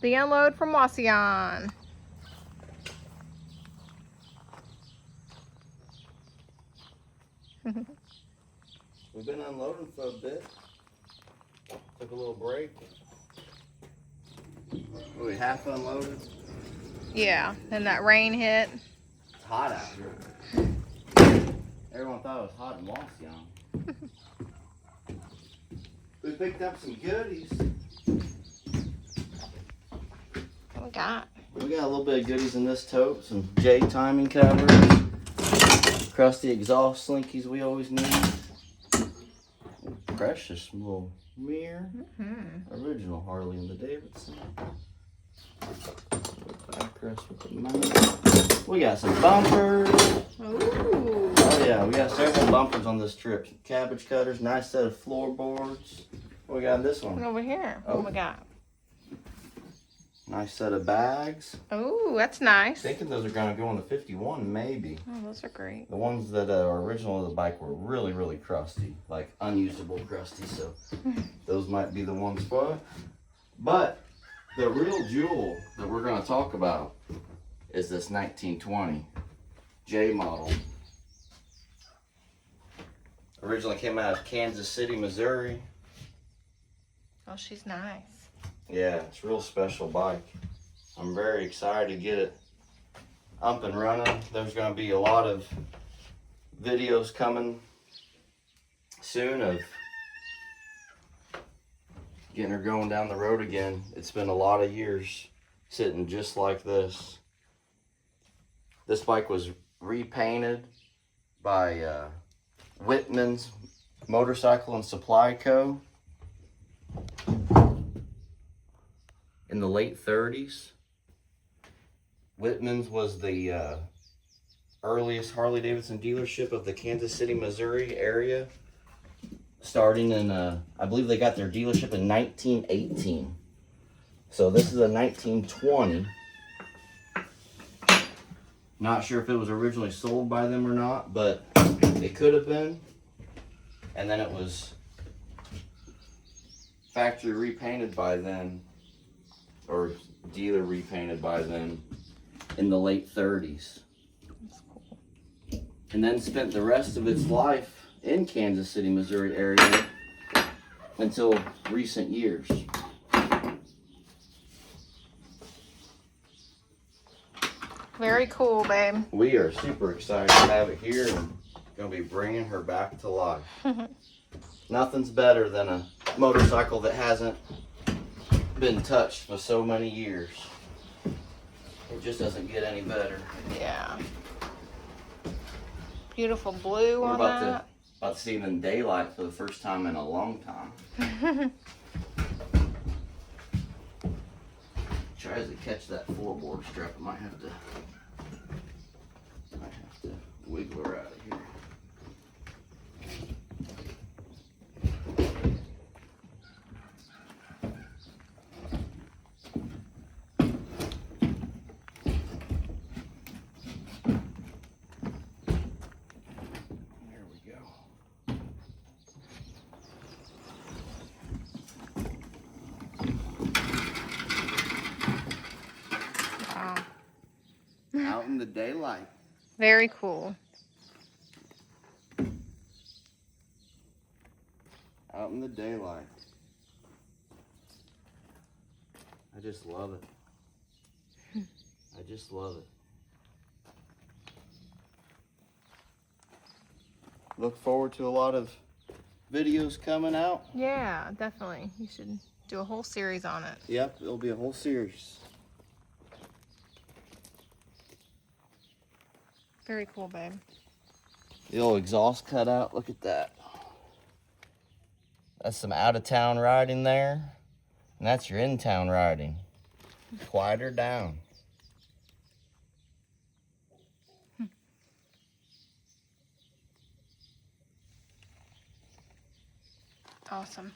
The unload from Wauseon. We've been unloading for a bit. Took a little break. We half unloaded. Yeah, and that rain hit. It's hot out here. Everyone thought it was hot in Wauseon. We picked up some goodies. What we got? We got a little bit of goodies in this tote. Some J timing covers. Crusty exhaust slinkies we always need. Precious little mirror. Original Harley and the Davidson. Backrest with the mount. We got some bumpers. Ooh. Oh yeah, we got several bumpers on this trip. Some cabbage cutters, nice set of floorboards. What we got in this one? Over here. Oh. What we got? Nice set of bags. Oh, that's nice. Thinking those are gonna go on the 51, maybe. Oh, those are great. The ones that are original to the bike were really, really crusty, like unusable crusty. So those might be the ones for it. But the real jewel that we're gonna talk about is this 1920 J model. Originally came out of Kansas City, Missouri. Oh, she's nice. Yeah, it's a real special bike. I'm very excited to get it up and running. There's going to be a lot of videos coming soon of getting her going down the road again. It's been a lot of years sitting just like this. This bike was repainted by Whitman's Motorcycle and Supply Co. in the late 30s. Whitman's was the earliest Harley-Davidson dealership of the Kansas City, Missouri area. Starting in, I believe they got their dealership in 1918. So this is a 1920. Not sure if it was originally sold by them or not, but it could have been. And then it was factory repainted by them, or dealer repainted by them in the late 30s. That's cool. And then spent the rest of its life in Kansas City, Missouri area until recent years. Very cool, babe. We are super excited to have it here and going to be bringing her back to life. Nothing's better than a motorcycle that hasn't been touched for so many years. It just doesn't get any better. Yeah. Beautiful blue We're on about to see them in daylight for the first time in a long time. that. Tries to catch that floorboard strap. I might have to wiggle her out of here. There we go. Wow. Out in the daylight. Very cool. Out in the daylight. I just love it. I just love it. Look forward to a lot of videos coming out. Yeah, definitely. You should do a whole series on it. Yep, it'll be a whole series. Very cool, babe. The old exhaust cut out, look at that. That's some out-of-town riding there. And that's your in-town riding. Quiet her down. Awesome.